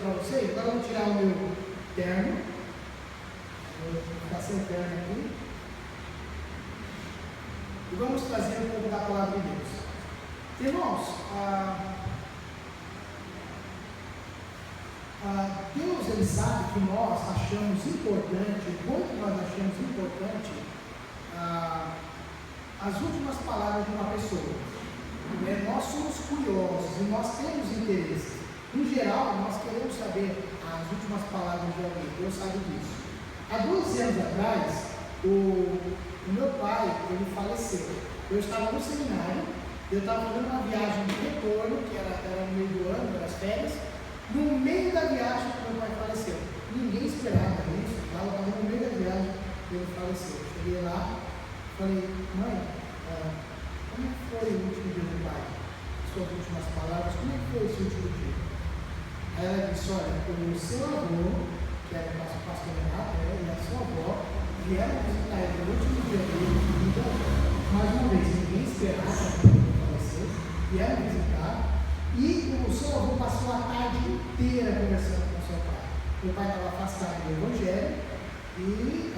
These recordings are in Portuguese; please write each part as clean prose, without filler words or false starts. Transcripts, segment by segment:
para vocês. Agora eu vou tirar o meu terno. Vou ficar sem terno aqui. E vamos trazer um pouco da palavra de Deus. Irmãos, Deus, Ele sabe que nós achamos importante, o quanto nós achamos importante as últimas palavras de uma pessoa. Nós somos curiosos e nós temos interesse. Em geral, nós queremos saber as últimas palavras de alguém. Deus sabe disso. Há 12 anos atrás, o meu pai, ele faleceu. Eu estava no seminário, eu estava fazendo uma viagem de retorno, que era no meio do ano, das férias. No meio da viagem, meu pai faleceu. Ninguém esperava isso, estava no meio da viagem, ele faleceu. Cheguei lá, falei, mãe, como foi o último dia do pai? Suas últimas palavras, como é que foi esse último dia? Aí ela disse, olha, o seu avô, que era o nosso pastor Renato, e a sua avó, vieram visitar ele no último dia dele, então, mais uma vez, ninguém esperava que ele falecesse, vieram visitar. E o seu avô passou a tarde inteira conversando com o seu pai. Meu pai estava afastado do Evangelho e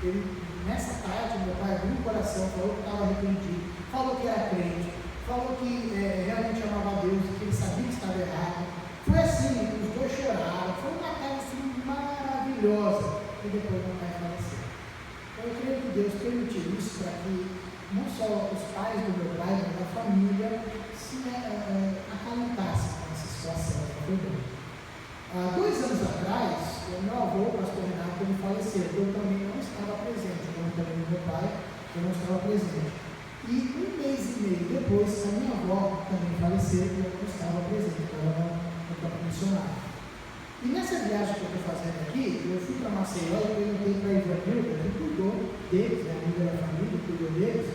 ele, nessa tarde, meu pai abriu o coração, falou que estava arrependido, falou que era crente, falou que realmente amava a Deus, que ele sabia que estava errado. Foi assim, os dois choraram, foi uma tarde assim, maravilhosa. E depois meu pai faleceu. Eu creio que Deus permitiu isso para que não só os pais do meu pai, mas a família se acalentasse com essa situação. Há 2 anos atrás, o meu avô, o pastor Renato, ele faleceu. Eu também não estava presente, como também meu pai, eu não estava presente. E 1 mês e meio depois, a minha avó também faleceu e eu não estava presente, estava no campo missionário. E nessa viagem que eu estou fazendo aqui, eu fui para Maceió e perguntei para a Ivanilda, que cuidou deles, a amiga da família, cuidou deles.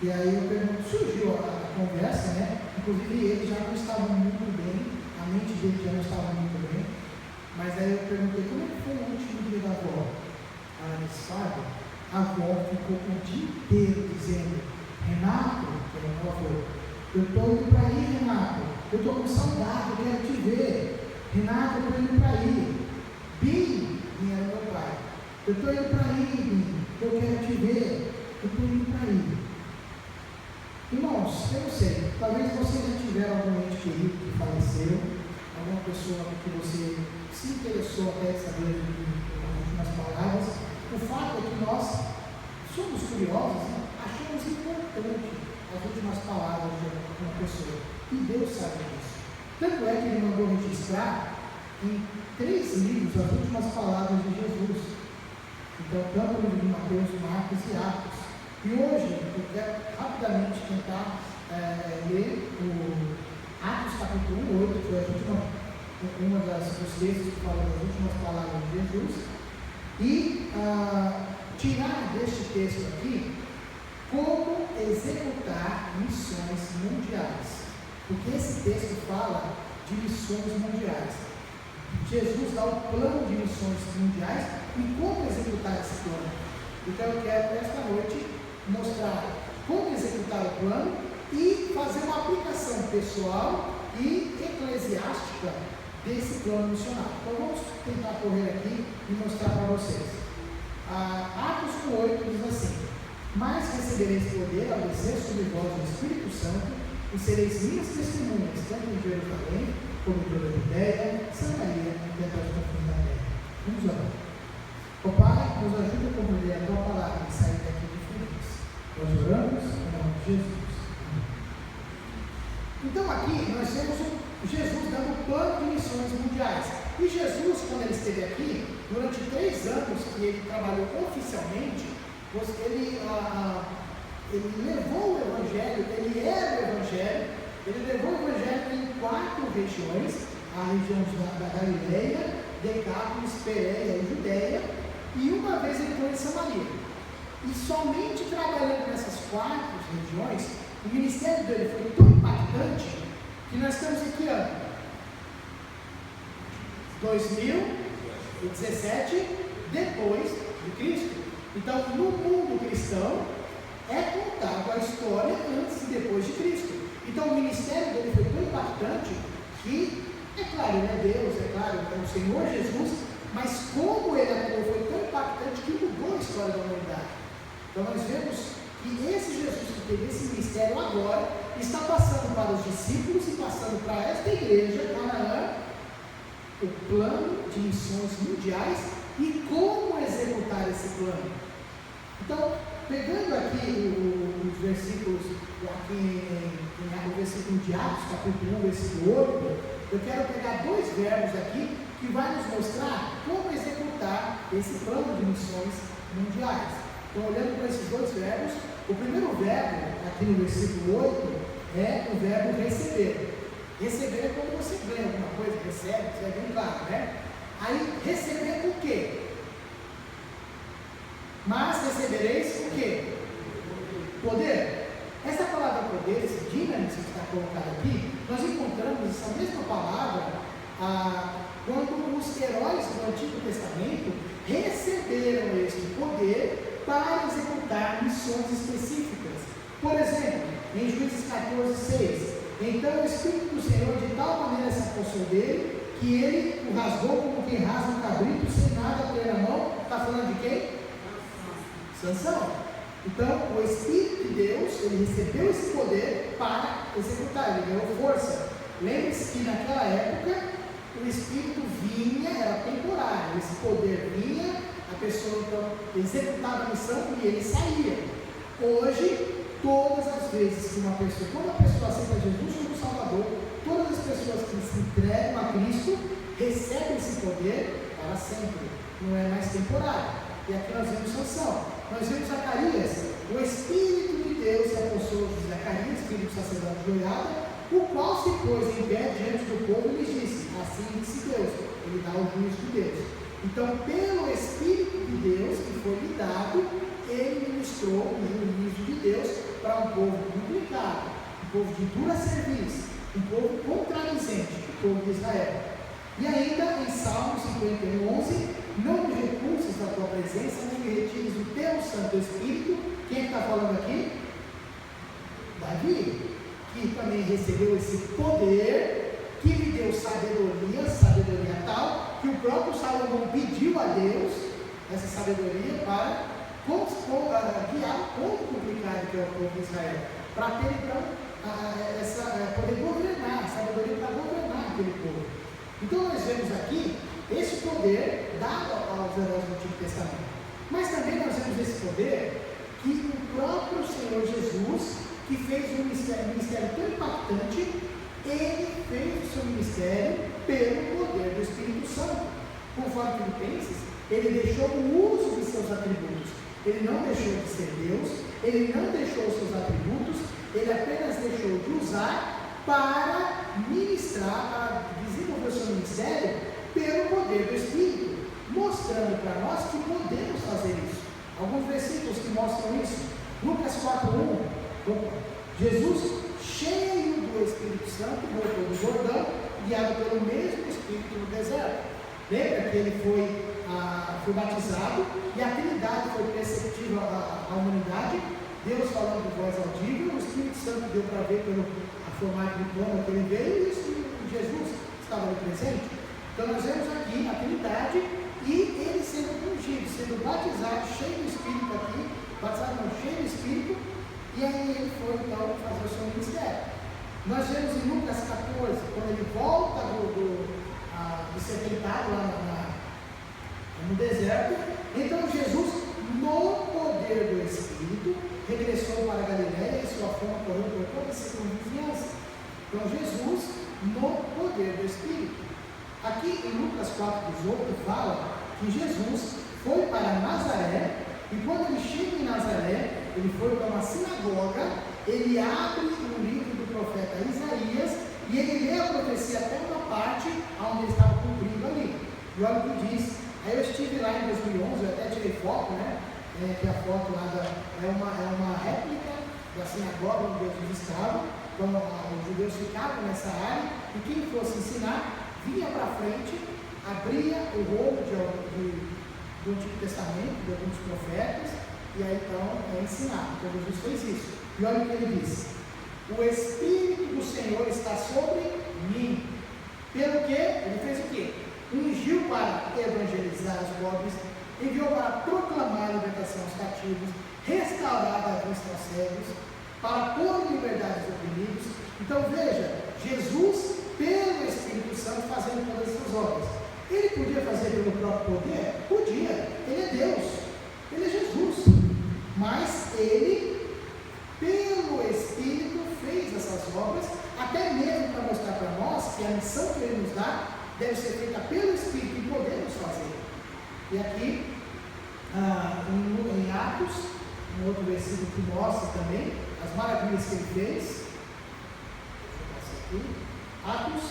E aí eu pergunto, surgiu a conversa, né? Inclusive ele já não estava muito bem, a mente dele já não estava muito bem. Mas aí eu perguntei, como é que foi o último dia da avó? Ela disse, sabe, a avó ficou o dia inteiro dizendo, Renato, que é o meu avô, eu estou indo para aí, Renato, eu estou com saudade, eu quero te ver. Renato, eu estou indo para aí. Bim, era meu pai. Eu estou indo para aí, Bim, eu quero te ver. Eu estou indo para aí. Irmãos, eu não sei, talvez você já tiveram algum ente querido que faleceu, alguma pessoa que você se interessou até de saber as últimas palavras. O fato é que nós somos curiosos, né? Achamos importante as últimas palavras de uma pessoa. E Deus sabe disso. Tanto é que ele mandou registrar em 3 livros as últimas palavras de Jesus. Então, tanto no livro de Mateus, Marcos e Atos. E hoje, eu quero rapidamente tentar ler o Atos capítulo 8, que foi uma dos textos que fala das últimas palavras de Jesus, e tirar deste texto aqui como executar missões mundiais. Porque esse texto fala de missões mundiais. Jesus dá o plano de missões mundiais e como executar esse plano. Então eu quero, esta noite, mostrar como executar o plano e fazer uma aplicação pessoal e eclesiástica desse plano missionário. Então vamos tentar correr aqui e mostrar para vocês. Atos 8 diz assim: mas recebereis poder ao descer sobre vós o Espírito Santo, e sereis minhas testemunhas, tanto em Jerusalém, como em toda a Judéia, Samaria e até os confins da terra. Vamos orar. Ó Pai, nos ajuda a compreender a Tua palavra e sair daqui de feliz. Nós oramos em nome de Jesus. Então aqui nós temos Jesus dando um plano de missões mundiais. E Jesus, quando ele esteve aqui, durante 3 anos que ele trabalhou oficialmente, ele levou o Evangelho, ele era o Evangelho, ele levou o Evangelho em 4 regiões, a região da Galileia, Decápolis, Pérea e Judéia, e uma vez ele foi em Samaria. E somente trabalhando nessas 4 regiões, o ministério dele foi tão impactante, que nós estamos em que ano? 2017, depois de Cristo. Então, no mundo cristão, é contado a história antes e depois de Cristo. Então, o ministério dele foi tão impactante que é claro, ele é Deus, é claro, é o Senhor Jesus, mas como ele atuou foi tão impactante que mudou a história da humanidade. Então nós vemos que esse Jesus que teve esse ministério agora, está passando para os discípulos e passando para esta igreja, Canaã, o plano de missões mundiais e como executar esse plano. Então, pegando aqui os versículos, aqui o versículo de Atos, capítulo 1, versículo 8, eu quero pegar dois verbos aqui que vai nos mostrar como executar esse plano de missões mundiais. Então, olhando para esses dois verbos, o primeiro verbo, aqui no versículo 8, é o verbo receber. Receber é quando você ganha alguma coisa, recebe, isso é bem claro, né? Aí, receber o quê? Mas recebereis o quê? Poder. Essa palavra poder, esse dinamis que está colocado aqui, nós encontramos essa mesma palavra quando os heróis do Antigo Testamento receberam este poder para executar missões específicas. Por exemplo, em Juízes 14:6, então o Espírito do Senhor de tal maneira se apossou dele, que ele o rasgou como quem rasga um cabrito sem nada ter na mão. Está falando de quem? Sansão. Então, o Espírito de Deus, ele recebeu esse poder para executar, ele ganhou força. Lembre-se que naquela época, o Espírito vinha, era temporário, esse poder vinha, a pessoa então executava a missão e ele saía. Hoje, todas as vezes que uma pessoa, quando a pessoa aceita Jesus como Salvador, todas as pessoas que se entregam a Cristo, recebem esse poder para sempre, não é mais temporário. E aqui nós vemos Sansão, nós vemos Zacarias, o Espírito de Deus se apossou de Zacarias, filho do sacerdote Joiada, o qual se pôs em pé diante do povo e lhes disse, assim disse Deus, ele dá o juízo de Deus. Então, pelo Espírito de Deus que foi lhe dado, ele ministrou o juízo de Deus para um povo complicado, um povo de dura serviço, um povo contradizente, o povo de Israel. E ainda em Salmo 51:11, não me recuses da tua presença, nem me retires o teu Santo Espírito. Quem está falando aqui? Davi, que também recebeu esse poder, que lhe deu sabedoria tal, que o próprio Salomão pediu a Deus essa sabedoria para guiar o povo complicado que é o povo de Israel, para ter então poder governar, sabedoria para governar aquele povo. Então nós vemos aqui esse poder dado aos heróis do Antigo Testamento, mas também nós vemos esse poder que o próprio Senhor Jesus, que fez um ministério tão impactante, ele fez o seu ministério pelo poder do Espírito Santo. Conforme Filipenses, ele deixou o uso de seus atributos. Ele não deixou de ser Deus, ele não deixou os seus atributos, ele apenas deixou de usar para ministrar, para desenvolver o seu ministério pelo poder do Espírito, mostrando para nós que podemos fazer isso. Alguns versículos que mostram isso. Lucas 4:1, Jesus, cheio do Espírito Santo, voltou do Jordão, guiado pelo mesmo Espírito no deserto. Lembra que ele foi batizado e a Trindade foi perceptível à humanidade, Deus falando de voz audível, o Espírito Santo deu para ver pelo formato do plano que ele veio, e Jesus estava ali presente. Então nós vemos aqui a Trindade e ele sendo ungido, sendo batizado, cheio do Espírito aqui, batizado não, cheio do Espírito, e aí ele foi então fazer o seu ministério. Nós vemos em Lucas 14, quando ele volta de ser tentado lá no deserto, então Jesus, no poder do Espírito, regressou para a Galiléia e sua fama correu por toda a circunvizinhança. Então Jesus, no poder do Espírito. Aqui em Lucas 4:18 fala que Jesus foi para Nazaré, e quando ele chega em Nazaré, ele foi para uma sinagoga, ele abre o livro do profeta Isaías, e ele lê a profecia até uma parte onde ele estava cumprindo ali. E olha o que diz. Aí eu estive lá em 2011, eu até tirei foto, né? Que a foto lá é uma réplica da sinagoga onde Jesus estava. Então os judeus ficavam nessa área, e quem fosse ensinar vinha para frente, abria o rolo do Antigo Testamento, de alguns profetas, e aí então ensinava. Então Jesus fez isso. E olha o que ele disse: o Espírito do Senhor está sobre mim. Pelo quê? evangelizar os pobres, enviou para proclamar a libertação aos cativos, restaurar a vista aos cegos, para pôr em liberdade os oprimidos. Então veja, Jesus, pelo Espírito Santo, fazendo todas essas obras. Ele podia fazer pelo próprio poder? Podia. Ele é Deus, ele é Jesus. Mas ele, pelo Espírito, fez essas obras, até mesmo para mostrar para nós que a missão que ele nos dá deve ser feita pelo Espírito e podemos fazer. E aqui, em Atos, um outro versículo que mostra também as maravilhas que ele fez. Atos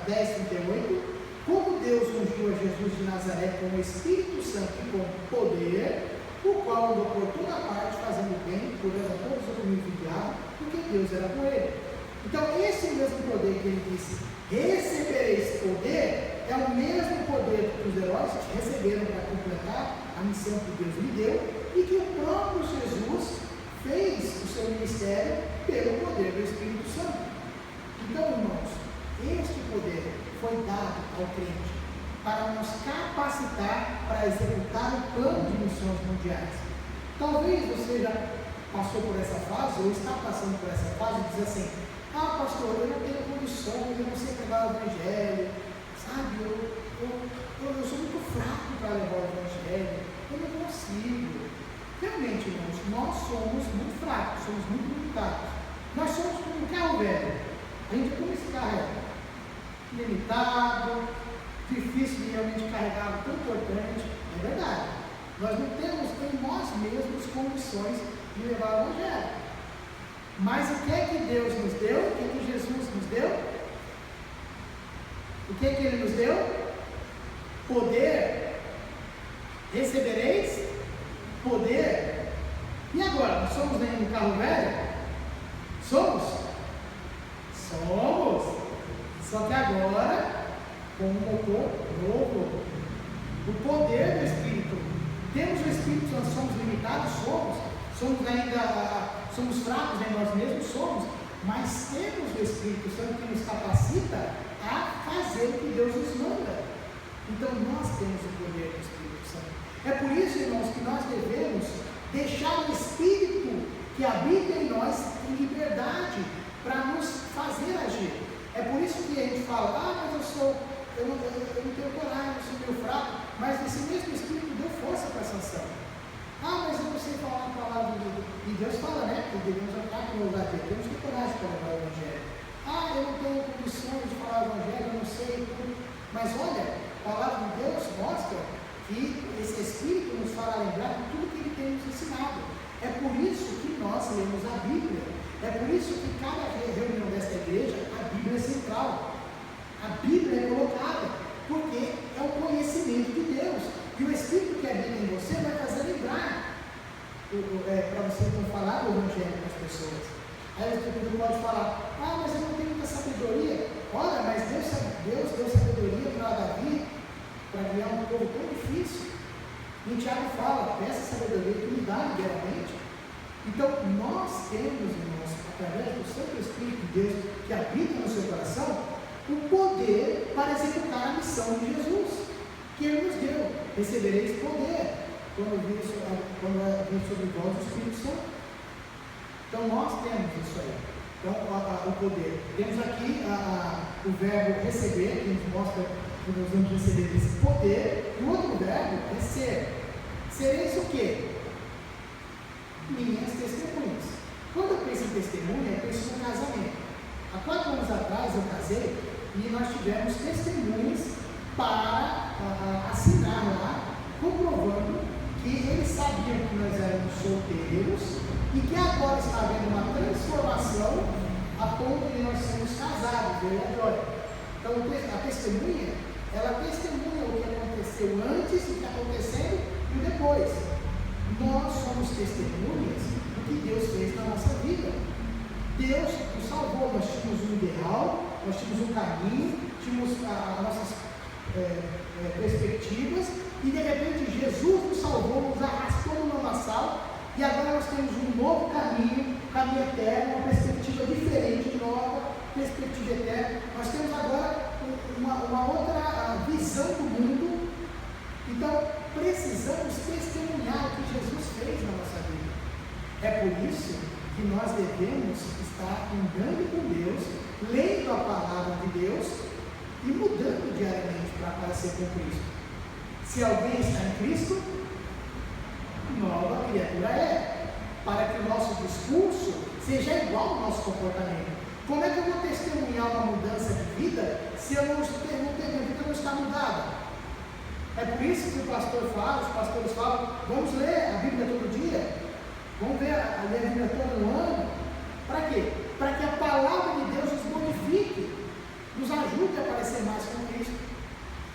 10:38. Como Deus ungiu a Jesus de Nazaré com o Espírito Santo e com poder, o qual andou por toda parte fazendo bem, curando a todos os oprimidos do diabo, porque Deus era com ele. Então, esse mesmo poder que ele disse, recebereis poder, é o mesmo poder que os heróis receberam para completar a missão que Deus lhe deu, e que o próprio Jesus fez o seu ministério pelo poder do Espírito Santo. Então, irmãos, este poder foi dado ao crente para nos capacitar para executar o plano de missões mundiais. Talvez você já passou por essa fase, ou está passando por essa fase, e diz assim: pastor, eu não tenho condições, eu não sei pregar o evangelho, sabe, eu sou muito fraco para levar o evangelho, eu não consigo. Realmente, irmãos, nós somos muito fracos, somos muito limitados. Nós somos como um carro velho. A gente, como esse carro é limitado, difícil de realmente carregar algo tão importante, é verdade. Nós não temos em nós mesmos condições de levar o evangelho. Mas o que é que Deus nos deu? O que é que Jesus nos deu? O que é que Ele nos deu? Poder. Recebereis poder. E agora? Nós somos nenhum carro velho? Somos? Somos. Só que agora, com um motor novo, o poder do Espírito. Temos o Espírito, nós somos limitados? Somos fracos em nós mesmos? Somos. Mas temos o Espírito Santo que nos capacita a fazer o que Deus nos manda. Então nós temos o poder do Espírito Santo. É por isso, irmãos, que nós devemos deixar o Espírito que habita em nós em liberdade para nos fazer agir. É por isso que a gente fala: mas eu não tenho coragem, eu sou meio fraco. Mas esse mesmo Espírito deu força para essa ação. Mas eu não sei falar a palavra de Deus. E Deus fala, né, que devemos andar com ousadia, temos que ter coragem para levar o Evangelho. Eu não tenho condições de falar o Evangelho, eu não sei tudo. Mas olha, a palavra de Deus mostra que esse Espírito nos fará lembrar de tudo que Ele tem nos ensinado. É por isso que nós lemos a Bíblia. É por isso que cada reunião desta igreja, a Bíblia é central. A Bíblia é colocada, porque é o conhecimento de Deus. E o Espírito que habita em você vai fazer lembrar, para você não falar do Evangelho para as pessoas. Aí o Espírito pode falar: mas eu não tenho muita sabedoria. Olha, mas Deus deu sabedoria para Davi, para criar um povo tão difícil. E Tiago fala: peça sabedoria que me dá liberalmente. Então, nós temos, irmãos, através do Santo Espírito de Deus que habita no seu coração, o poder para executar a missão de Jesus, que Ele nos deu. Recebereis poder quando vir sobre vós o Espírito Santo. Então, nós temos isso aí. Então, o poder. Temos aqui o verbo receber, que nos mostra que nós vamos receber esse poder. E o outro verbo é ser. Sereis o quê? Minhas testemunhas. Quando eu penso em testemunha, eu penso no casamento. Há 4 anos atrás eu casei e nós tivemos testemunhas para assinar lá, comprovando que eles sabiam que nós éramos solteiros e que agora está havendo uma transformação a ponto de nós sermos casados, eu e a Joy. Então a testemunha, ela testemunha o que aconteceu antes, o que está acontecendo e o depois. Nós somos testemunhas do que Deus fez na nossa vida. Deus nos salvou, nós tínhamos um ideal, nós tínhamos um caminho, tínhamos as nossas perspectivas, e de repente Jesus nos salvou, nos arrastou no lamaçal, e agora nós temos um novo caminho, um caminho eterno, uma perspectiva diferente, nova, perspectiva eterna. Nós temos agora uma outra visão do mundo, por isso que nós devemos estar andando com Deus, lendo a palavra de Deus e mudando diariamente para parecer com Cristo. Se alguém está em Cristo, nova criatura é, para que o nosso discurso seja igual ao nosso comportamento. Como é que eu vou testemunhar uma mudança de vida se eu não tenho, minha vida não está mudada? É por isso que o pastor fala, os pastores falam, vamos ler a Bíblia todo dia, vamos ler a Bíblia todo ano. Para quê? Para que a palavra de Deus nos modifique, nos ajude a parecer mais com Cristo.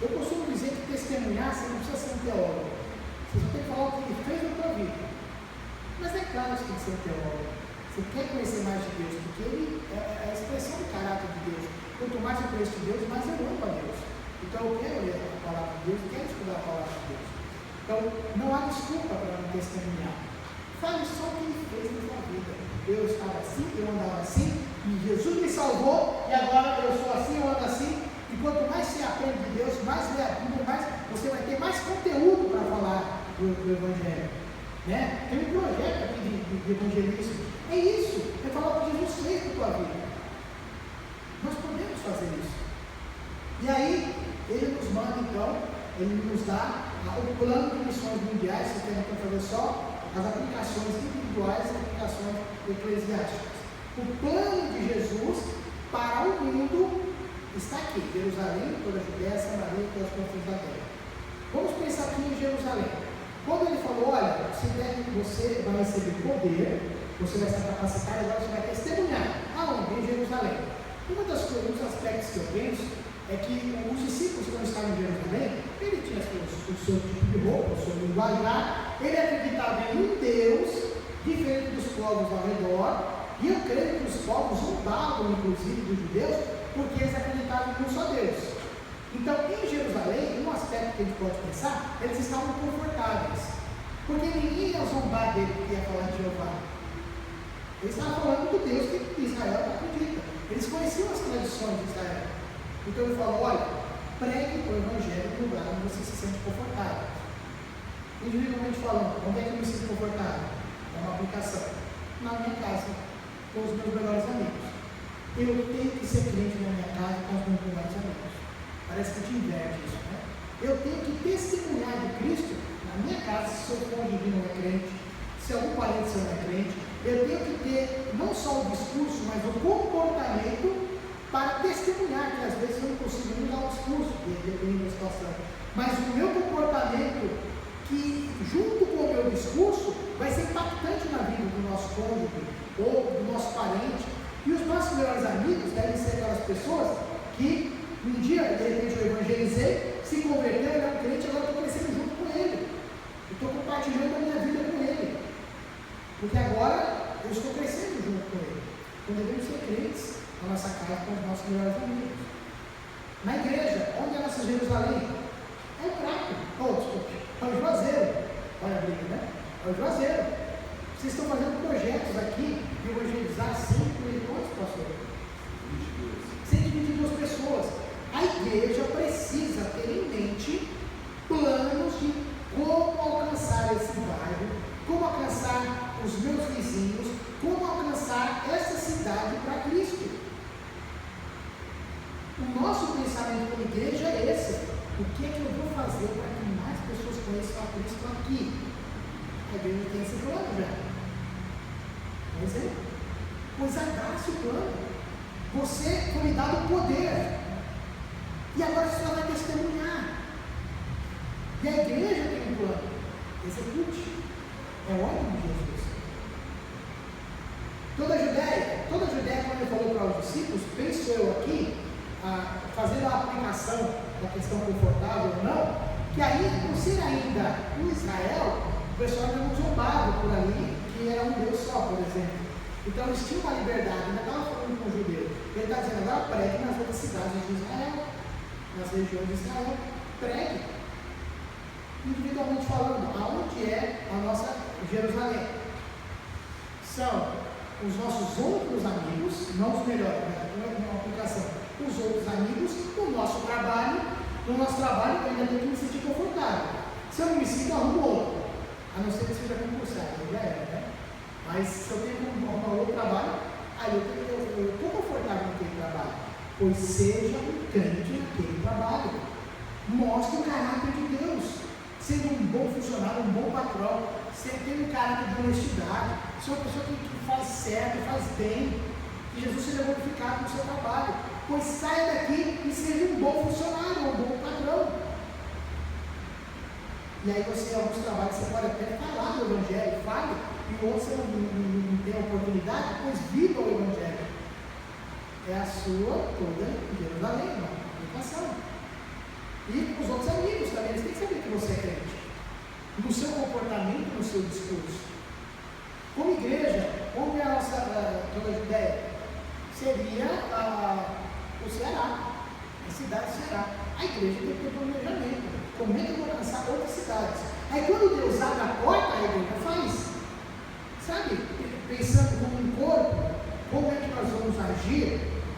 Eu costumo dizer que testemunhar, você não precisa ser um teólogo, você só tem que falar o que ele fez na tua vida. Mas é claro que você tem que ser um teólogo. Você quer conhecer mais de Deus, porque ele é a expressão do caráter de Deus. Quanto mais eu conheço de Deus, mais eu amo a Deus. Então eu quero ler a palavra de Deus, eu quero estudar a palavra de Deus. Então não há desculpa para não testemunhar. Fale só o que ele fez na sua vida. Eu estava assim, eu andava assim, e Jesus me salvou, e agora eu sou assim, eu ando assim. E quanto mais você aprende de Deus, mais lê a Bíblia, mais você vai ter mais conteúdo para falar do Evangelho. Né? Tem um projeto aqui de evangelismo. É isso, é falar o que Jesus fez na tua vida. Nós podemos fazer isso. E aí, ele nos manda então, ele nos dá o plano de missões mundiais, você tem que fazer só as aplicações individuais e aplicações eclesiásticas. O plano de Jesus para o mundo está aqui, Jerusalém, toda a Judéia, Samaria e todas as confins da terra. Vamos pensar aqui em Jerusalém. Quando ele falou, olha, você vai receber poder, você vai estar capacitado, agora você vai testemunhar. Aonde? Em Jerusalém. Uma das coisas, um dos aspectos que eu penso, é que os discípulos, quando estavam em Jerusalém, ele tinha o seu tipo de roupa, o seu linguajar, ele acreditava em um Deus diferente dos povos ao redor, e eu creio que os povos zombavam, inclusive, dos judeus, porque eles acreditavam em um só Deus. Então, em Jerusalém, um aspecto que a gente pode pensar, eles estavam confortáveis, porque ninguém ia zombar dele que ia falar de Jeová. Eles estavam falando do Deus que Israel acredita. Eles conheciam as tradições de Israel. Então ele falou, olha, pregue o Evangelho no lugar onde você se sente confortável. Individualmente falando, onde é que eu me sinto confortável? É uma aplicação. Na minha casa, com os meus melhores amigos. Eu tenho que ser crente na minha casa com os meus melhores amigos. Parece que te inverte isso, né? Eu tenho que testemunhar de Cristo na minha casa, se seu cônjuge não é crente, se algum parente seu não é crente. Eu tenho que ter não só o discurso, mas o comportamento para testemunhar, que às vezes eu não consigo nem dar o discurso, dependendo da situação. Mas o meu comportamento, que junto com o meu discurso, vai ser impactante na vida do nosso cônjuge ou do nosso parente. E os nossos melhores amigos devem ser aquelas pessoas que um dia, de repente, eu evangelizei, se converteu, ele é um crente, agora eu estou crescendo junto com ele. Eu estou compartilhando a minha vida com ele. Porque agora eu estou crescendo junto com ele. Então devemos ser crentes na nossa casa com os nossos melhores amigos. Na igreja, onde é a nossa Jerusalém? É o prato. É o Juazeiro. Olha a briga, né? É o Juazeiro. Vocês estão fazendo projetos aqui de evangelizar 100 quantos, pastor? 122 pessoas. A igreja precisa ter em mente planos de como alcançar esse bairro, como alcançar os meus vizinhos, como alcançar essa cidade para Cristo. O nosso pensamento como igreja é esse. O que é que eu vou fazer para que mais pessoas conheçam a Cristo aqui? A igreja tem esse plano já. Pois é. Pois abrace o plano. Você foi dado poder. E agora você só vai testemunhar. E a igreja tem um plano. Execute. É o óleo de Jesus. Toda a Judéia, quando ele falou para os discípulos, penso eu aqui, fazendo a aplicação da questão confortável ou não, que aí, por ser ainda em Israel, o pessoal ainda não zombava por ali, que era um Deus só, por exemplo. Então eles tinham uma liberdade, ainda estava falando com o judeu. Ele está dizendo, agora pregue nas outras cidades de Israel, nas regiões de Israel, pregue. Individualmente falando, aonde é a nossa Jerusalém? São os nossos outros amigos, não os melhores, não é uma aplicação, os outros amigos, no nosso trabalho. No nosso trabalho eu ainda tenho que me sentir confortável. Se eu não me sinto, arrumo outro. A não ser que seja concursado, já era, né? Mas se eu tenho que arrumar outro trabalho, aí eu estou confortável naquele trabalho. Pois seja um crente naquele trabalho. Mostre o caráter de Deus. Sendo um bom funcionário, um bom patrão. Você tem um caráter de honestidade. Você é uma pessoa que faz certo, faz bem. Que Jesus seja glorificado no seu trabalho. Pois saia daqui e seja um bom funcionário, um bom patrão. E aí você, em alguns trabalhos, você pode até falar do Evangelho, fale, e outros você não tem a oportunidade, pois viva o Evangelho. É a sua toda Jerusalém, uma aplicação. E os outros amigos também, eles têm que saber que você é crente. No seu comportamento, no seu discurso. Como igreja, onde é a nossa toda a Judéia? Seria o Ceará, a cidade do Ceará. A igreja tem que ter planejamento. Como é que eu vou alcançar outras cidades? Aí quando Deus abre a porta, a igreja faz. Sabe? Pensando como um corpo, como é que nós vamos agir?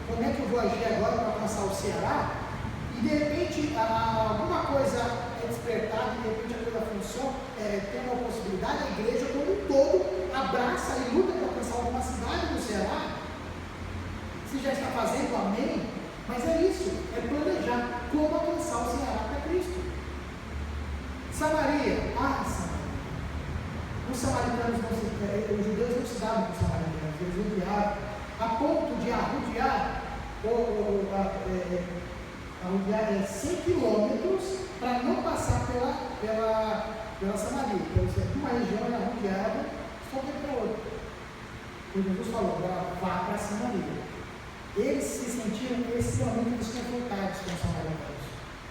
Como é que eu vou agir agora para alcançar o Ceará? E de repente alguma coisa é despertada, de repente a coisa funciona, tem uma possibilidade, a igreja como um todo abraça e luta para alcançar alguma cidade do Ceará. Se já está fazendo, amém? Mas é isso, é planejar como alcançar o Ceará para Cristo. Samaria, Samaria. Os samaritanos, os judeus não se davam com os samaritanos, eles odiavam, a ponto de arrodear 100 quilômetros para não passar pela Samaria. Então, uma região era arrodeada, só que para outra. E Jesus falou, vá para a Samaria. Eles se sentiam extremamente desconfortáveis com os samaritanos.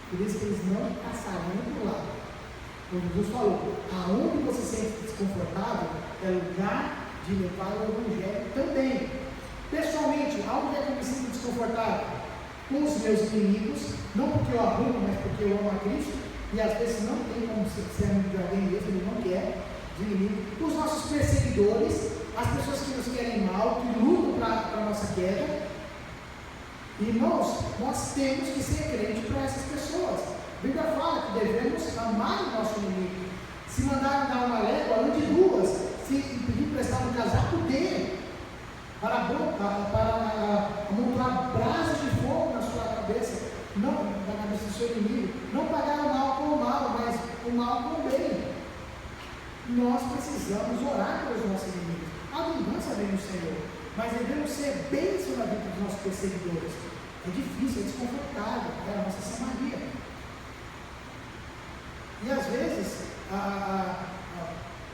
Por isso que eles não passaram por lá. Jesus falou, aonde você se sente desconfortável é lugar de levar o Evangelho também. Pessoalmente, aonde é que eu me sinto desconfortável? Com os meus inimigos, não porque eu arrumo, mas porque eu amo a Cristo, e às vezes não tem como ser amigo de alguém mesmo, ele não quer, de inimigo. Os nossos perseguidores, as pessoas que nos querem mal, que lutam para a nossa queda. Irmãos, nós temos que ser crente para essas pessoas. A Bíblia fala que devemos amar o nosso inimigo. Se mandarem dar uma légua, ande duas. Se pedir emprestar um casaco, dê. Para amontoar brasas de fogo na sua cabeça. Não na cabeça do seu inimigo. Não pagar o mal com o mal, mas o mal com o bem. Nós precisamos orar pelos nossos inimigos. A vingança vem do Senhor. Mas devemos ser bênção na vida dos nossos perseguidores. É difícil, é desconfortável. É a nossa Samaria. E às vezes,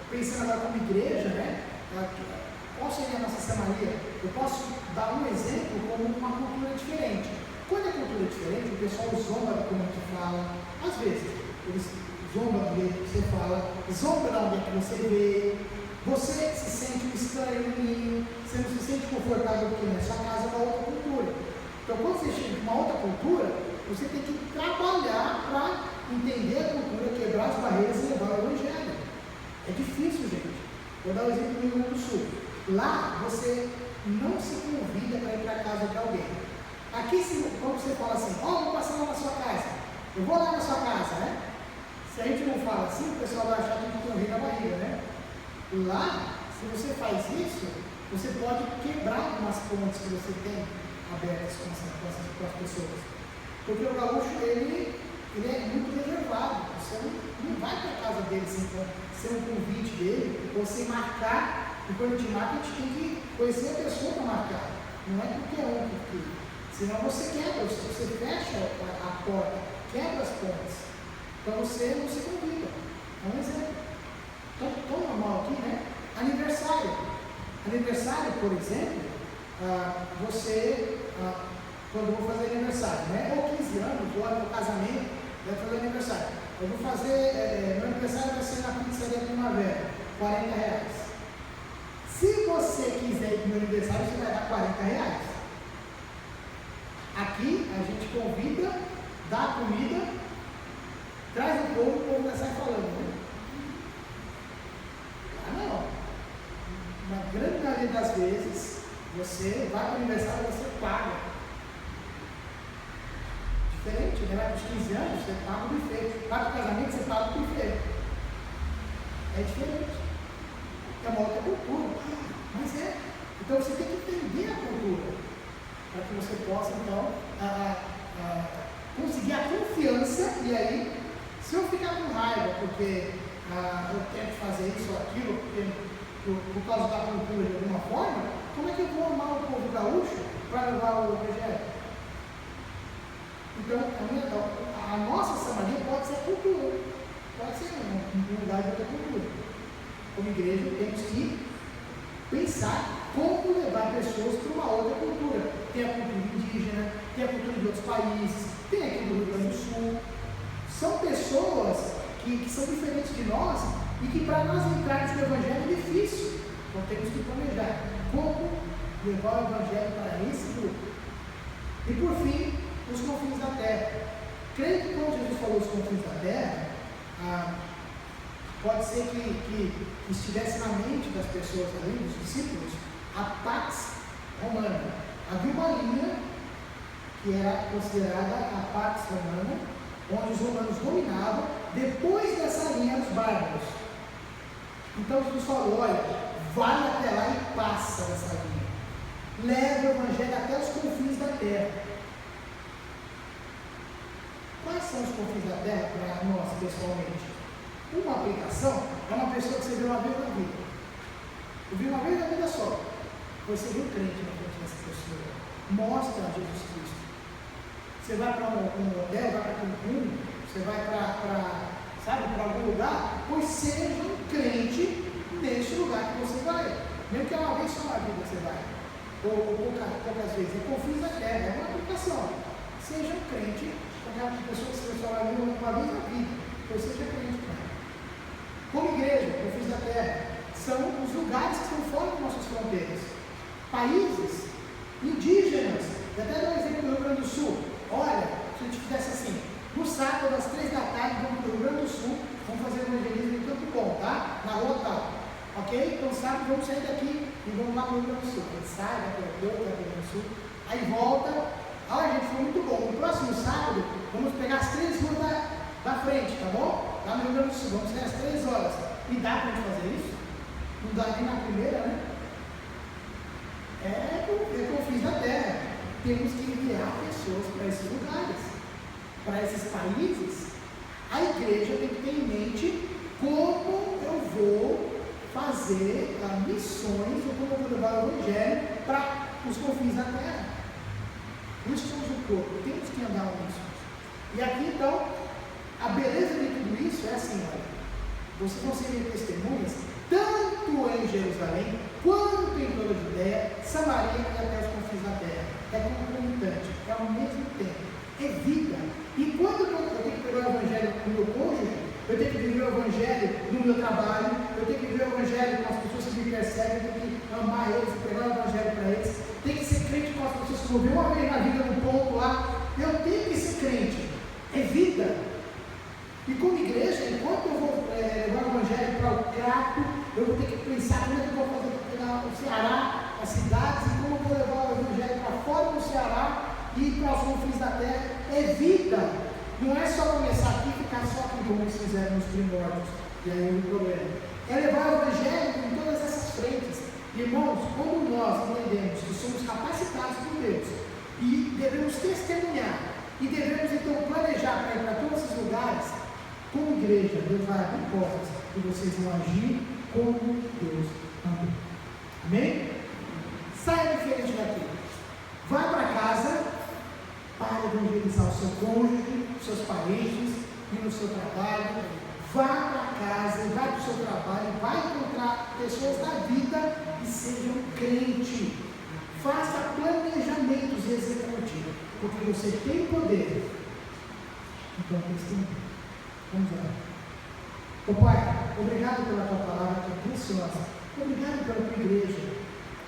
pensando agora como igreja, né? Qual seria a nossa Samaria? Eu posso dar um exemplo como uma cultura diferente. Quando é cultura diferente, o pessoal zomba de como a gente fala. Às vezes, eles zombam do jeito que você fala, zombam da onde é que você vê. Você se sente um estranho no ninho, você não se sente confortável porque na sua casa é uma outra cultura. Então, quando você chega em uma outra cultura, você tem que trabalhar para entender a cultura, quebrar as barreiras e levar o Evangelho. É difícil, gente. Vou dar um exemplo do Rio Grande do Sul. Lá, você não se convida para ir para a casa de alguém. Aqui, quando você fala assim, vou passar lá na sua casa, eu vou lá na sua casa, né? Se a gente não fala assim, o pessoal vai achar que a gente tem um rei na barriga, né? Lá, se você faz isso, você pode quebrar algumas pontes que você tem abertas com as pessoas. Porque o gaúcho, ele é muito reservado. Você não vai para a casa dele sem um convite dele, ou sem marcar. E quando a gente marca, a gente tem que conhecer a pessoa para marcar. Não é porque é um que. Senão você quebra, você fecha a porta, quebra as pontes. Então você não se convida. É um exemplo. Tão normal aqui, né? Aniversário. Aniversário, por exemplo, quando eu vou fazer aniversário, né? Ou 15 anos, ou no casamento, vai fazer aniversário. Eu vou fazer, meu aniversário vai ser na pizzaria Primavera, R$40. Se você quiser ir para o meu aniversário, você vai dar R$40. Aqui a gente convida, dá a comida, traz o povo vai sair falando, né? Não. Na grande maioria das vezes, você vai para o aniversário e você paga. Diferente, né? Vai para os 15 anos, você paga o buffet. Vai para o casamento, você paga o buffet. É diferente. É uma outra cultura. Então você tem que entender a cultura, para que você possa então conseguir a confiança. E aí, se eu ficar com raiva porque eu tenho que fazer isso ou aquilo, por causa da cultura de alguma forma, como é que eu vou amar o povo gaúcho para levar o evangelho? Então, a nossa Samaria pode ser cultura, pode ser um lugar de outra cultura. Como igreja, temos que pensar como levar pessoas para uma outra cultura. Tem a cultura indígena, tem a cultura de outros países, tem aqui do Rio Grande do Sul. São pessoas que são diferentes de nós e que para nós entrarmos no Evangelho é difícil. Então temos que planejar como levar o Evangelho para esse grupo. E por fim, os confins da terra. Creio que quando Jesus falou os confins da terra, pode ser que estivesse na mente das pessoas ali, dos discípulos, a Pax Romana. Havia uma linha que era considerada a Pax Romana, onde os romanos dominavam. Depois dessa linha, os bárbaros. Então Jesus falou: olha, vai até lá e passa dessa linha. Leva o Evangelho até os confins da terra. Quais são os confins da terra para nós, pessoalmente? Uma aplicação é uma pessoa que você viu uma vez na vida. Eu vi uma vez na vida só. Você viu crente na frente dessa pessoa. Mostra Jesus Cristo. Você vai para um hotel, vai para Cancún, você vai para algum lugar, pois seja um crente nesse lugar que você vai. Mesmo que é uma vez só na vida você vai. Ou poucas vezes. É confins da terra, é uma aplicação. Seja um crente, aquela pessoa que você vai falar uma vez na vida, pois seja crente. Como igreja, confins da terra, são os lugares que estão fora das nossas fronteiras. Países indígenas. Eu até dou um exemplo do Rio Grande do Sul. Olha, se a gente fizesse assim, no sábado às 3 da tarde, vamos para o Rio Grande do Sul, vamos fazer evangelismo em Campo Bom, tá? Na rua tal. Ok? Então sábado vamos sair daqui e vamos lá para o Rio Grande do Sul. A gente sai, vai para o aeroporto, vai para o Rio Grande do Sul, aí volta. Olha, gente, foi muito bom. No próximo sábado, vamos pegar as 3 ruas da frente, tá bom? Lá no Rio Grande do Sul, vamos sair às 3 horas. E dá para a gente fazer isso? Não dá nem na primeira, né? É confins da terra. Temos que enviar pessoas para esses lugares, para esses países. A igreja tem que ter em mente como eu vou fazer missões, ou como eu vou levar o Evangelho para os confins da terra. Nós somos um corpo, temos que andar nisso. E aqui então, a beleza de tudo isso é assim: olha, vocês vão ser testemunhas tanto em Jerusalém, quanto em toda a Judéia, Samaria e até os confins da terra. É concomitante, é ao mesmo tempo, é vida. E quando eu tenho que pegar o Evangelho no meu cônjuge, eu tenho que viver o Evangelho no meu trabalho, eu tenho que viver o Evangelho com as pessoas que me percebem, eu tenho que amar eles, pegar o Evangelho para eles, tem que ser crente com as pessoas que eu vi uma vez na vida no ponto lá, eu tenho que ser crente, é vida. E como igreja, enquanto eu vou levar o Evangelho para o Crato, eu vou ter que pensar como é que eu vou fazer para pegar o Ceará, as cidades, e como eu vou levar o Evangelho para fora do Ceará e para os confins da terra. É vida. Não é só começar aqui e ficar só aqui como eles fizeram nos primórdios. E aí o problema é levar o Evangelho em todas essas frentes. Irmãos, como nós entendemos que somos capacitados por Deus e devemos testemunhar e devemos então planejar para ir para todos esses lugares, como igreja, Deus vai abrir portas e vocês vão agir como Deus mandou. Amém? Saia diferente daqui. Vá para casa para evangelizar o seu cônjuge, os seus parentes e no seu trabalho. Vá para casa, vai para o seu trabalho, vai encontrar pessoas da vida e sejam crentes. Faça planejamentos e execute, porque você tem poder. Então, testemunho. Vamos lá. Ô Pai, obrigado pela tua palavra que é preciosa. Obrigado pela tua igreja,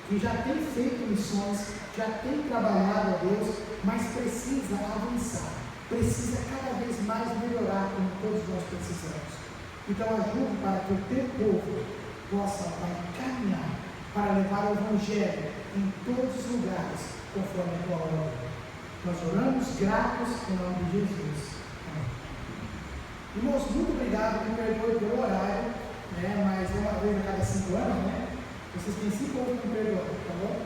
que já tem feito missões, já tem trabalhado a Deus, mas precisa avançar, precisa cada vez mais melhorar, como todos nós precisamos. Então ajude para que o teu povo possa caminhar para levar o Evangelho em todos os lugares, conforme a tua ordem. Nós oramos gratos em nome de Jesus. Irmãos, muito obrigado, me perdoe pelo horário, né? Mas uma vez a cada 5 anos, né? Você Vocês têm 5 anos para me perdoar, tá bom?